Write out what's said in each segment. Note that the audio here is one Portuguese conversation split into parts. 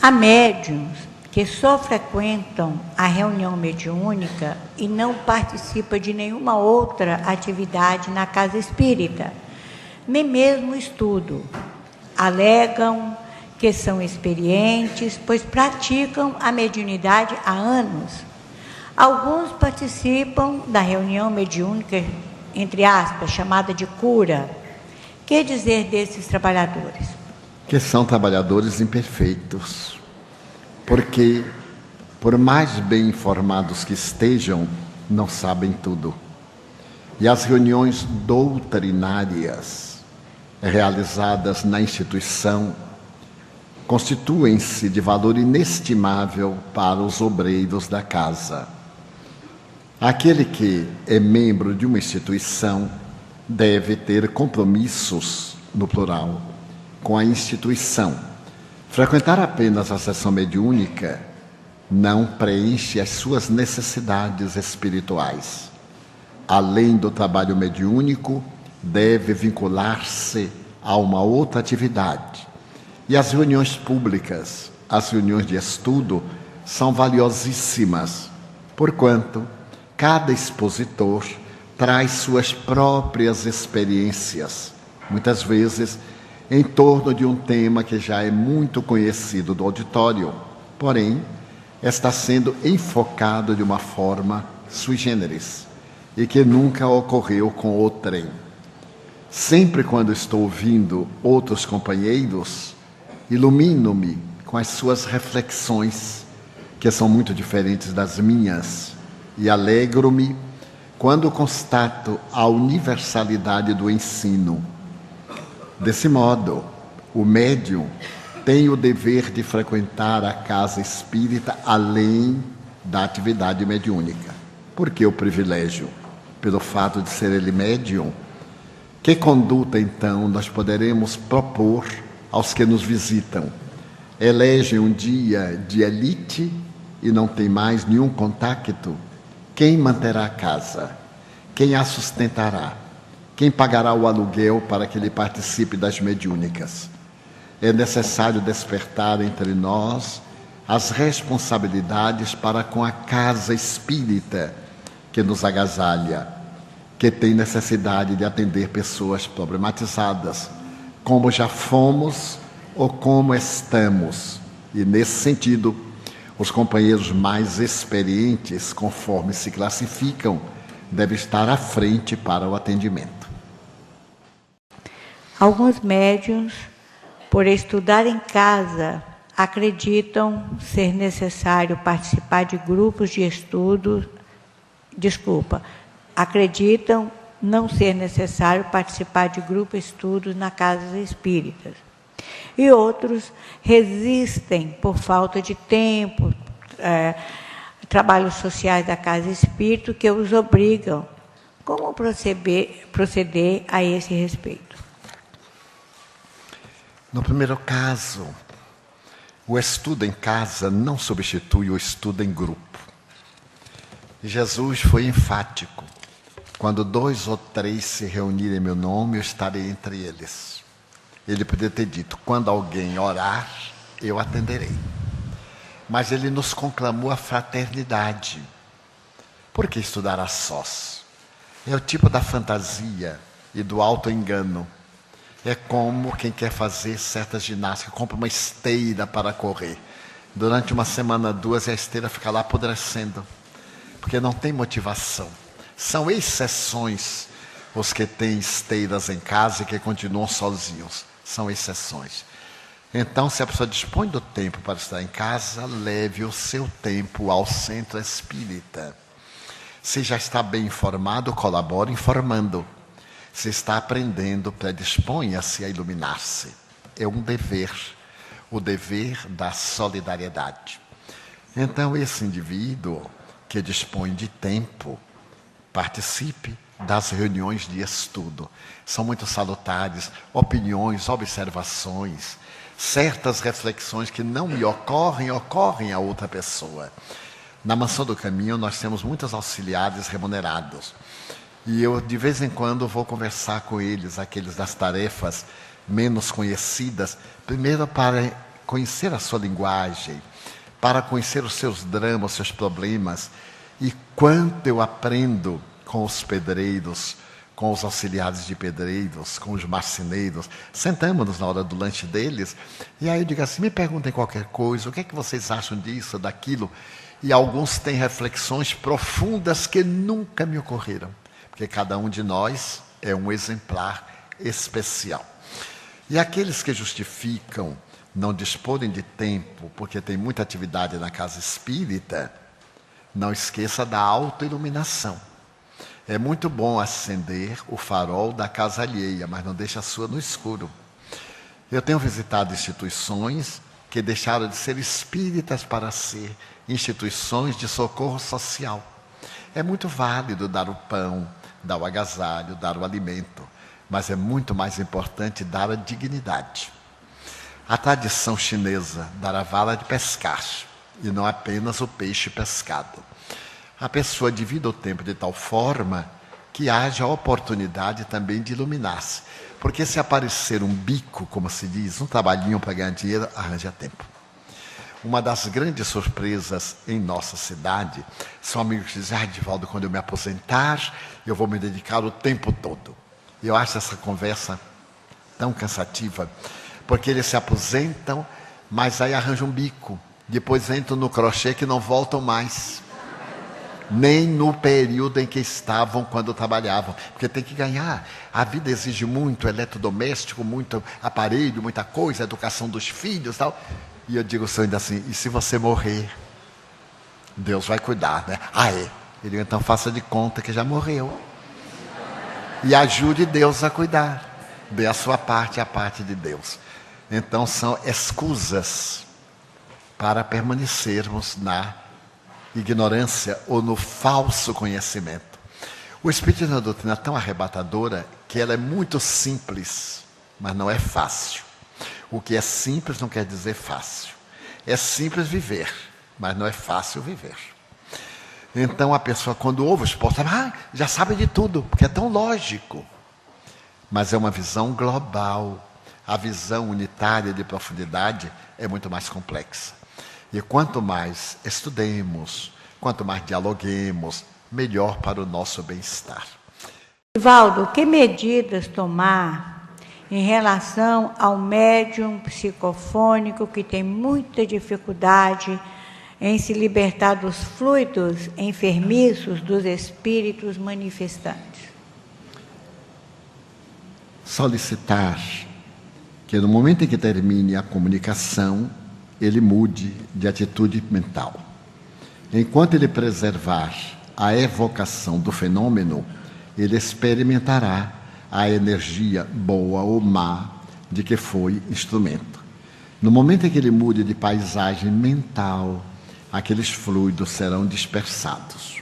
Há médiuns que só frequentam a reunião mediúnica e não participam de nenhuma outra atividade na casa espírita, nem mesmo estudo. Alegam que são experientes, pois praticam a mediunidade há anos. Alguns participam da reunião mediúnica, entre aspas, chamada de cura. Que dizer desses trabalhadores? Que são trabalhadores imperfeitos, porque, por mais bem informados que estejam, não sabem tudo. E as reuniões doutrinárias realizadas na instituição constituem-se de valor inestimável para os obreiros da casa. Aquele que é membro de uma instituição deve ter compromissos, no plural, com a instituição. Frequentar apenas a sessão mediúnica não preenche as suas necessidades espirituais. Além do trabalho mediúnico, deve vincular-se a uma outra atividade. E as reuniões públicas, as reuniões de estudo, são valiosíssimas, porquanto cada expositor traz suas próprias experiências, muitas vezes em torno de um tema que já é muito conhecido do auditório, porém, está sendo enfocado de uma forma sui generis e que nunca ocorreu com outrem. Sempre quando estou ouvindo outros companheiros, ilumino-me com as suas reflexões, que são muito diferentes das minhas, e alegro-me quando constato a universalidade do ensino. Desse modo, o médium tem o dever de frequentar a casa espírita além da atividade mediúnica. Por que o privilégio? Pelo fato de ser ele médium. Que conduta, então, nós poderemos propor aos que nos visitam? Elegem um dia de elite e não tem mais nenhum contacto? Quem manterá a casa? Quem a sustentará? Quem pagará o aluguel para que ele participe das mediúnicas? É necessário despertar entre nós as responsabilidades para com a casa espírita que nos agasalha, que tem necessidade de atender pessoas problematizadas, como já fomos ou como estamos. E, nesse sentido, os companheiros mais experientes, conforme se classificam, devem estar à frente para o atendimento. Alguns médiuns, por estudar em casa, acreditam ser necessário participar de grupos de estudo. Acreditam não ser necessário participar de grupos de estudos na casa espírita. E outros resistem por falta de tempo, trabalhos sociais da casa espírita que os obrigam. Como proceder a esse respeito? No primeiro caso, o estudo em casa não substitui o estudo em grupo. Jesus foi enfático. Quando 2 ou 3 se reunirem em meu nome, eu estarei entre eles. Ele poderia ter dito, quando alguém orar, eu atenderei. Mas ele nos conclamou a fraternidade. Por que estudar a sós? É o tipo da fantasia e do auto-engano. É como quem quer fazer certa ginástica, compra uma esteira para correr. Durante uma semana, 2, a esteira fica lá apodrecendo, porque não tem motivação. São exceções os que têm esteiras em casa e que continuam sozinhos. São exceções. Então, se a pessoa dispõe do tempo para estar em casa, leve o seu tempo ao centro espírita. Se já está bem informado, colabore informando. Se está aprendendo, predisponha-se a iluminar-se. É um dever, o dever da solidariedade. Então, esse indivíduo que dispõe de tempo, participe das reuniões de estudo. São muito salutares, opiniões, observações, certas reflexões que não me ocorrem a outra pessoa. Na Mansão do Caminho, nós temos muitos auxiliares remunerados. E eu, de vez em quando, vou conversar com eles, aqueles das tarefas menos conhecidas, primeiro para conhecer a sua linguagem, para conhecer os seus dramas, os seus problemas. E quanto eu aprendo com os pedreiros, com os auxiliares de pedreiros, com os marceneiros. Sentamos-nos na hora do lanche deles, e aí eu digo assim, me perguntem qualquer coisa, o que é que vocês acham disso, daquilo? E alguns têm reflexões profundas que nunca me ocorreram, porque cada um de nós é um exemplar especial. E aqueles que justificam não disporem de tempo, porque tem muita atividade na casa espírita, não esqueça da autoiluminação. É muito bom acender o farol da casa alheia, mas não deixe a sua no escuro. Eu tenho visitado instituições que deixaram de ser espíritas para ser instituições de socorro social. É muito válido dar o pão, dar o agasalho, dar o alimento, mas é muito mais importante dar a dignidade. A tradição chinesa dar a vara de pescar, e não apenas o peixe pescado. A pessoa divide o tempo de tal forma que haja a oportunidade também de iluminar-se. Porque se aparecer um bico, como se diz, um trabalhinho para ganhar dinheiro, arranja tempo. Uma das grandes surpresas em nossa cidade são amigos que dizem, Divaldo, quando eu me aposentar, eu vou me dedicar o tempo todo. Eu acho essa conversa tão cansativa, porque eles se aposentam, mas aí arranjam um bico. Depois entram no crochê que não voltam mais. Nem no período em que estavam quando trabalhavam, porque tem que ganhar. A vida exige muito eletrodoméstico, muito aparelho, muita coisa, educação dos filhos e tal. E eu digo ainda assim, e se você morrer, Deus vai cuidar, né? Ah, é? Ele então faça de conta que já morreu. E ajude Deus a cuidar. Dê a sua parte e a parte de Deus. Então são escusas para permanecermos na ignorância ou no falso conhecimento. O Espiritismo é uma doutrina tão arrebatadora que ela é muito simples, mas não é fácil. O que é simples não quer dizer fácil. É simples viver, mas não é fácil viver. Então a pessoa, quando ouve os postos, já sabe de tudo, porque é tão lógico. Mas é uma visão global. A visão unitária de profundidade é muito mais complexa. E quanto mais estudemos, quanto mais dialoguemos, melhor para o nosso bem-estar. Divaldo, que medidas tomar em relação ao médium psicofônico que tem muita dificuldade em se libertar dos fluidos enfermiços dos espíritos manifestantes? Solicitar que no momento em que termine a comunicação, ele mude de atitude mental. Enquanto ele preservar a evocação do fenômeno, ele experimentará a energia boa ou má de que foi instrumento. No momento em que ele mude de paisagem mental, aqueles fluidos serão dispersados.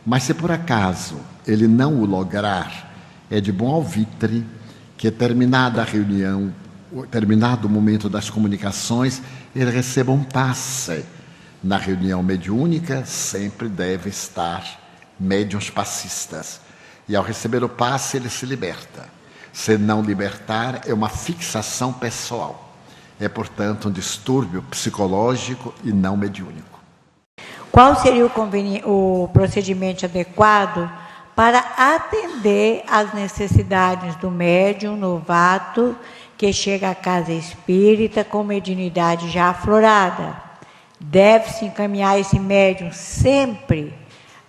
Mas se por acaso ele não o lograr, é de bom alvitre que terminada a reunião, terminado o momento das comunicações, ele receba um passe. Na reunião mediúnica sempre deve estar médiuns passistas. E ao receber o passe, ele se liberta. Se não libertar, é uma fixação pessoal. É, portanto, um distúrbio psicológico e não mediúnico. Qual seria o procedimento adequado para atender às necessidades do médium novato que chega à casa espírita com mediunidade já aflorada? Deve-se encaminhar esse médium sempre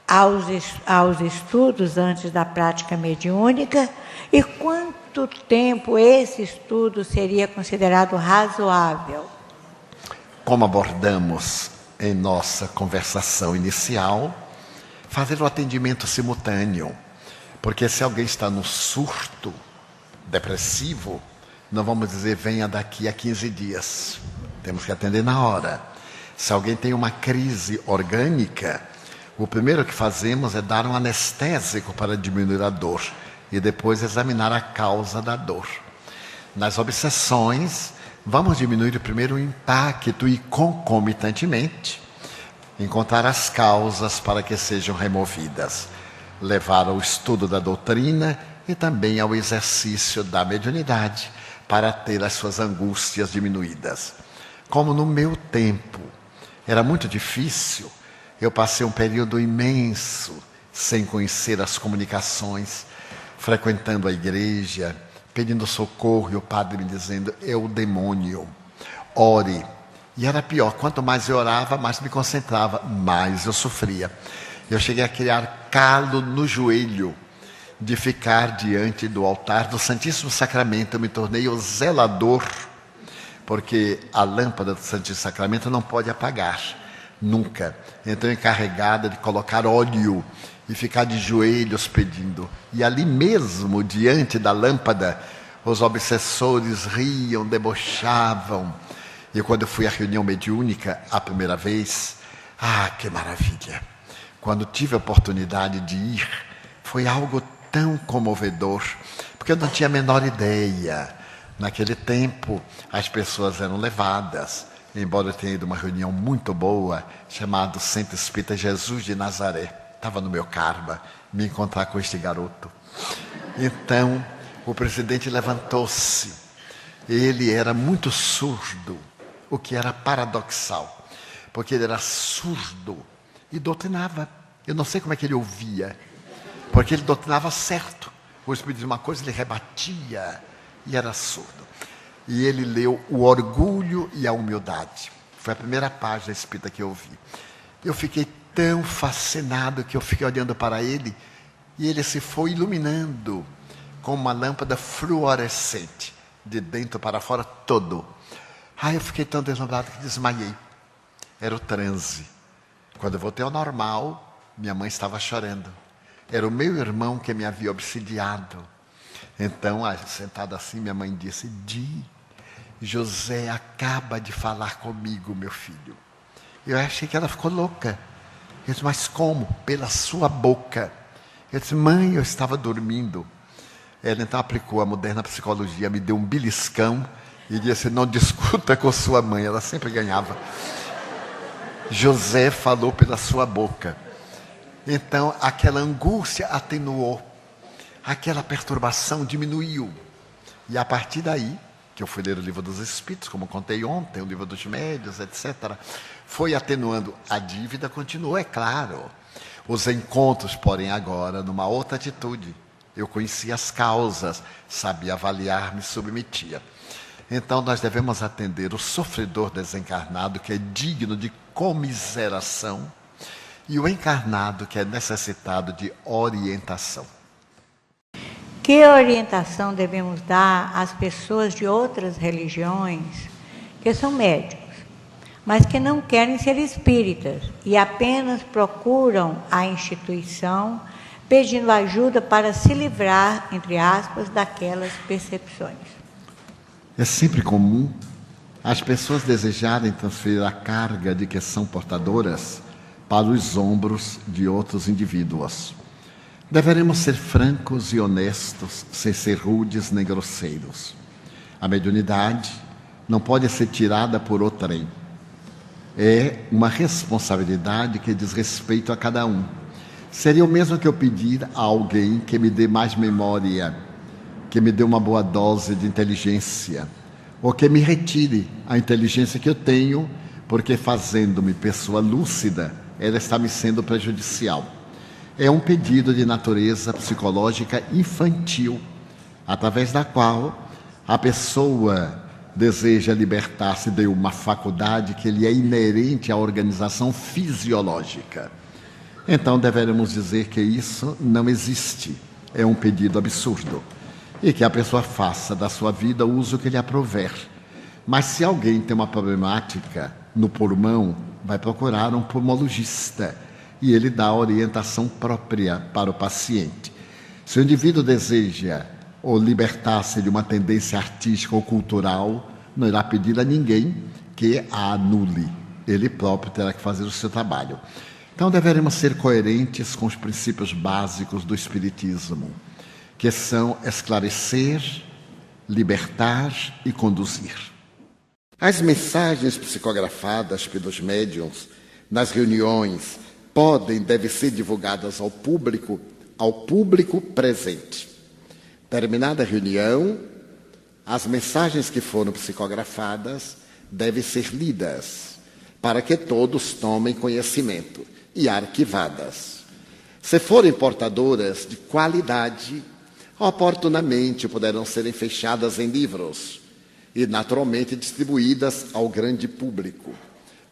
aos estudos antes da prática mediúnica? E quanto tempo esse estudo seria considerado razoável? Como abordamos em nossa conversação inicial, fazer o atendimento simultâneo. Porque se alguém está no surto depressivo, não vamos dizer venha daqui a 15 dias. Temos que atender na hora. Se alguém tem uma crise orgânica, o primeiro que fazemos é dar um anestésico para diminuir a dor e depois examinar a causa da dor. Nas obsessões, vamos diminuir primeiro o impacto e concomitantemente encontrar as causas para que sejam removidas, levar ao estudo da doutrina e também ao exercício da mediunidade para ter as suas angústias diminuídas. Como no meu tempo era muito difícil, eu passei um período imenso sem conhecer as comunicações, frequentando a igreja, pedindo socorro e o padre me dizendo, é o demônio, ore. E era pior, quanto mais eu orava, mais me concentrava, mais eu sofria. Eu cheguei a criar calo no joelho de ficar diante do altar do Santíssimo Sacramento. Eu me tornei o zelador, porque a lâmpada do Santíssimo Sacramento não pode apagar, nunca. Então encarregada de colocar óleo e ficar de joelhos pedindo. E ali mesmo, diante da lâmpada, os obsessores riam, debochavam. E quando eu fui à reunião mediúnica a primeira vez, que maravilha! Quando tive a oportunidade de ir, foi algo tão comovedor, porque eu não tinha a menor ideia. Naquele tempo, as pessoas eram levadas, embora eu tenha ido a uma reunião muito boa, chamada Centro Espírita Jesus de Nazaré. Estava no meu karma, me encontrar com este garoto. Então, o presidente levantou-se. Ele era muito surdo, o que era paradoxal, porque ele era surdo e doutrinava. Eu não sei como é que ele ouvia, porque ele doutrinava certo. O Espírito dizia uma coisa, ele rebatia, e era surdo. E ele leu O Orgulho e a Humildade. Foi a primeira página espírita que eu vi. Eu fiquei tão fascinado que eu fiquei olhando para ele, e ele se foi iluminando com uma lâmpada fluorescente, de dentro para fora todo. Eu fiquei tão deslumbrado que desmaiei. Era o transe. Quando eu voltei ao normal, minha mãe estava chorando. Era o meu irmão que me havia obsidiado. Então, sentado assim, minha mãe disse, José acaba de falar comigo, meu filho. Eu achei que ela ficou louca. Eu disse, mas como? Pela sua boca. Eu disse, mãe, eu estava dormindo. Ela então aplicou a moderna psicologia, me deu um beliscão e disse, não discuta com sua mãe, ela sempre ganhava. José falou pela sua boca. Então, aquela angústia atenuou, aquela perturbação diminuiu. E a partir daí, que eu fui ler o Livro dos Espíritos, como contei ontem, o Livro dos Médiuns, etc., foi atenuando. A dívida continuou, é claro. Os encontros, porém, agora, numa outra atitude. Eu conhecia as causas, sabia avaliar, me submetia. Então, nós devemos atender o sofredor desencarnado, que é digno de comiseração, e o encarnado, que é necessitado de orientação. Que orientação devemos dar às pessoas de outras religiões que são médicos, mas que não querem ser espíritas e apenas procuram a instituição pedindo ajuda para se livrar, entre aspas, daquelas percepções? É sempre comum as pessoas desejarem transferir a carga de que são portadoras para os ombros de outros indivíduos. Deveremos ser francos e honestos, sem ser rudes nem grosseiros. A mediunidade não pode ser tirada por outrem. É uma responsabilidade que diz respeito a cada um. Seria o mesmo que eu pedir a alguém que me dê mais memória, que me dê uma boa dose de inteligência, ou que me retire a inteligência que eu tenho, porque fazendo-me pessoa lúcida, ela está me sendo prejudicial. É um pedido de natureza psicológica infantil, através da qual a pessoa deseja libertar-se de uma faculdade que lhe é inerente à organização fisiológica. Então deveremos dizer que isso não existe, é um pedido absurdo, e que a pessoa faça da sua vida o uso que lhe aprouver. Mas se alguém tem uma problemática no pulmão, vai procurar um pulmologista, e ele dá a orientação própria para o paciente. Se o indivíduo deseja ou libertar-se de uma tendência artística ou cultural, não irá pedir a ninguém que a anule. Ele próprio terá que fazer o seu trabalho. Então deveremos ser coerentes com os princípios básicos do Espiritismo, que são esclarecer, libertar e conduzir. As mensagens psicografadas pelos médiuns nas reuniões devem ser divulgadas ao público presente. Terminada a reunião, as mensagens que foram psicografadas devem ser lidas, para que todos tomem conhecimento, e arquivadas. Se forem portadoras de qualidade, oportunamente poderão serem fechadas em livros e naturalmente distribuídas ao grande público.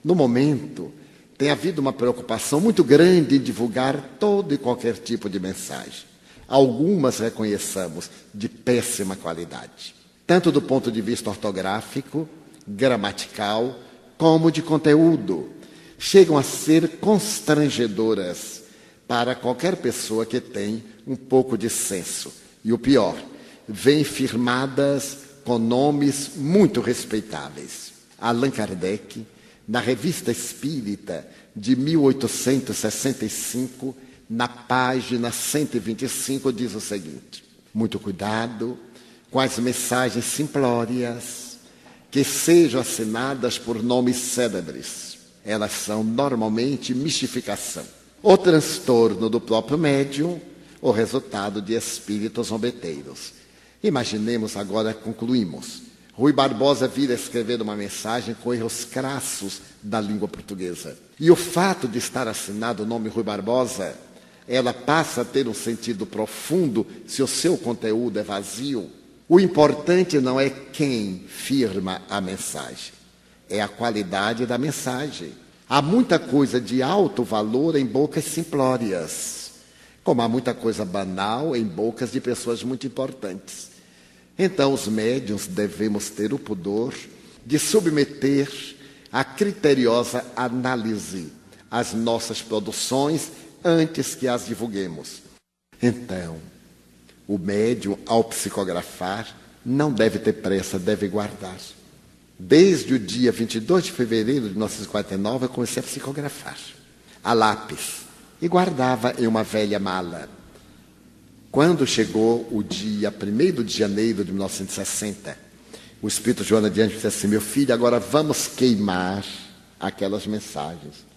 No momento, tem havido uma preocupação muito grande em divulgar todo e qualquer tipo de mensagem. Algumas reconheçamos de péssima qualidade, tanto do ponto de vista ortográfico, gramatical, como de conteúdo. Chegam a ser constrangedoras para qualquer pessoa que tem um pouco de senso. E o pior, vêm firmadas com nomes muito respeitáveis. Allan Kardec, na Revista Espírita de 1865, na página 125, diz o seguinte: muito cuidado com as mensagens simplórias que sejam assinadas por nomes célebres. Elas são normalmente mistificação, ou transtorno do próprio médium, ou resultado de espíritos zombeteiros. Imaginemos agora, concluímos, Rui Barbosa vir a escrever uma mensagem com erros crassos da língua portuguesa. E o fato de estar assinado o nome Rui Barbosa, ela passa a ter um sentido profundo se o seu conteúdo é vazio. O importante não é quem firma a mensagem, é a qualidade da mensagem. Há muita coisa de alto valor em bocas simplórias, como há muita coisa banal em bocas de pessoas muito importantes. Então, os médiuns devemos ter o pudor de submeter a criteriosa análise as nossas produções antes que as divulguemos. Então, o médium, ao psicografar, não deve ter pressa, deve guardar. Desde o dia 22 de fevereiro de 1949, eu comecei a psicografar, a lápis, e guardava em uma velha mala. Quando chegou o dia 1º de janeiro de 1960, o Espírito Joana de Anjos disse assim: meu filho, agora vamos queimar aquelas mensagens.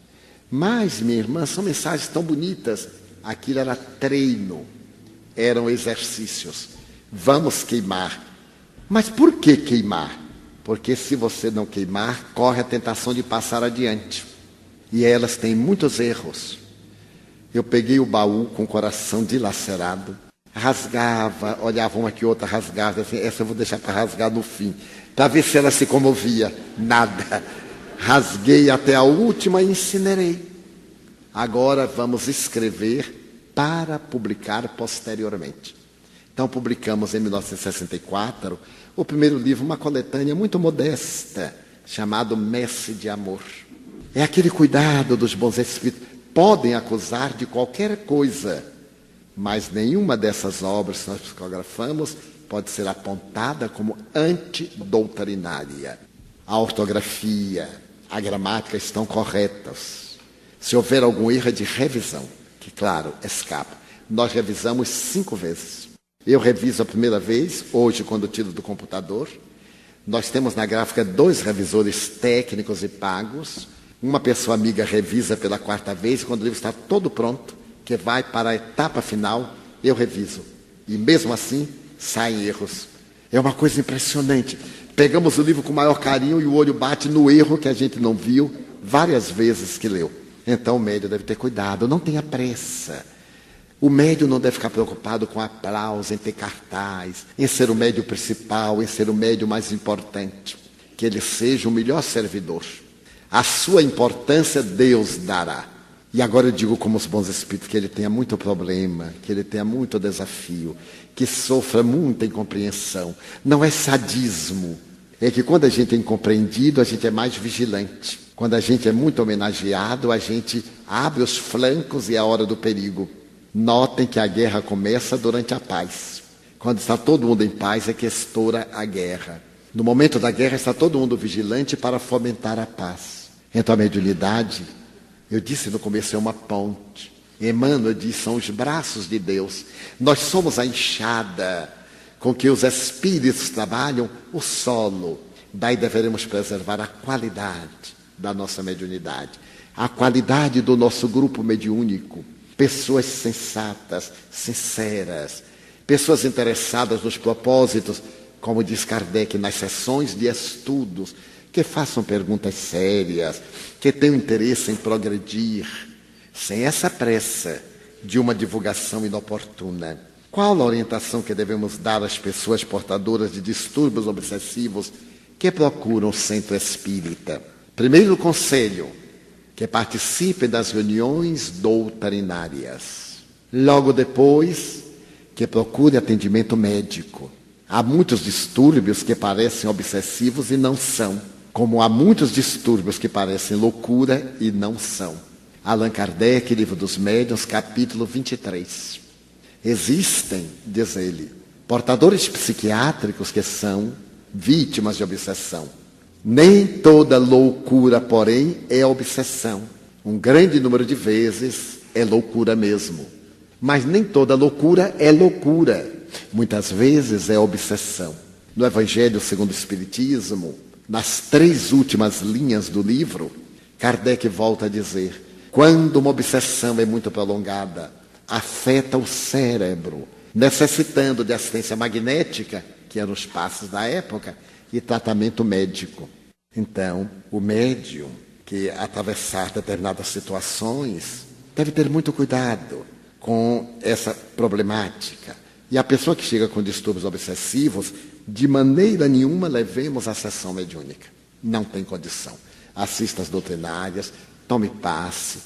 Mas, minha irmã, são mensagens tão bonitas. Aquilo era treino, eram exercícios. Vamos queimar. Mas por que queimar? Porque se você não queimar, corre a tentação de passar adiante. E elas têm muitos erros. Eu peguei o baú com o coração dilacerado, rasgava, olhava uma que outra, rasgava, assim, essa eu vou deixar para rasgar no fim, para ver se ela se comovia. Nada. Rasguei até a última e incinerei. Agora vamos escrever para publicar posteriormente. Então publicamos em 1964 o primeiro livro, uma coletânea muito modesta, chamado Messe de Amor. É aquele cuidado dos bons espíritos. Podem acusar de qualquer coisa, mas nenhuma dessas obras que nós psicografamos pode ser apontada como antidoutrinária. A ortografia, a gramática estão corretas. Se houver algum erro é de revisão, que claro, escapa. Nós revisamos 5 vezes. Eu reviso a primeira vez, hoje quando tiro do computador. Nós temos na gráfica 2 revisores técnicos e pagos. Uma pessoa amiga revisa pela 4ª vez, e quando o livro está todo pronto, que vai para a etapa final, eu reviso. E mesmo assim, saem erros. É uma coisa impressionante. Pegamos o livro com o maior carinho e o olho bate no erro que a gente não viu várias vezes que leu. Então o médium deve ter cuidado, não tenha pressa. O médium não deve ficar preocupado com aplauso, em ter cartaz, em ser o médium principal, em ser o médium mais importante. Que ele seja o melhor servidor. A sua importância Deus dará. E agora eu digo como os bons espíritos, que ele tenha muito problema, que ele tenha muito desafio, que sofra muita incompreensão. Não é sadismo. É que quando a gente é incompreendido, a gente é mais vigilante. Quando a gente é muito homenageado, a gente abre os flancos e é a hora do perigo. Notem que a guerra começa durante a paz. Quando está todo mundo em paz é que estoura a guerra. No momento da guerra está todo mundo vigilante para fomentar a paz. Então a mediunidade, eu disse no começo, é uma ponte. Emmanuel diz, são os braços de Deus. Nós somos a enxada com que os espíritos trabalham o solo. Daí deveremos preservar a qualidade da nossa mediunidade, a qualidade do nosso grupo mediúnico. Pessoas sensatas, sinceras, pessoas interessadas nos propósitos, como diz Kardec, nas sessões de estudos, que façam perguntas sérias, que tenham interesse em progredir, sem essa pressa de uma divulgação inoportuna. Qual a orientação que devemos dar às pessoas portadoras de distúrbios obsessivos que procuram o centro espírita? Primeiro conselho, que participem das reuniões doutrinárias. Logo depois, que procure atendimento médico. Há muitos distúrbios que parecem obsessivos e não são, como há muitos distúrbios que parecem loucura e não são. Allan Kardec, Livro dos Médiuns, capítulo 23. Existem, diz ele, portadores psiquiátricos que são vítimas de obsessão. Nem toda loucura, porém, é obsessão. Um grande número de vezes é loucura mesmo. Mas nem toda loucura é loucura. Muitas vezes é obsessão. No Evangelho segundo o Espiritismo, nas 3 últimas linhas do livro, Kardec volta a dizer: quando uma obsessão é muito prolongada, afeta o cérebro, necessitando de assistência magnética, que eram os passos da época, e tratamento médico. Então, o médium que atravessar determinadas situações deve ter muito cuidado com essa problemática. E a pessoa que chega com distúrbios obsessivos, de maneira nenhuma levemos à sessão mediúnica. Não tem condição. Assista às doutrinárias, tome passe,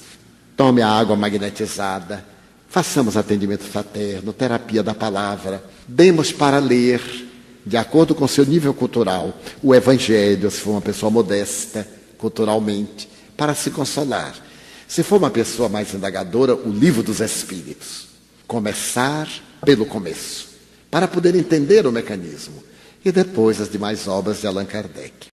tome a água magnetizada, façamos atendimento fraterno, terapia da palavra, demos para ler, de acordo com seu nível cultural, o Evangelho, se for uma pessoa modesta, culturalmente, para se consolar. Se for uma pessoa mais indagadora, o Livro dos Espíritos. Começar pelo começo, para poder entender o mecanismo. E depois as demais obras de Allan Kardec.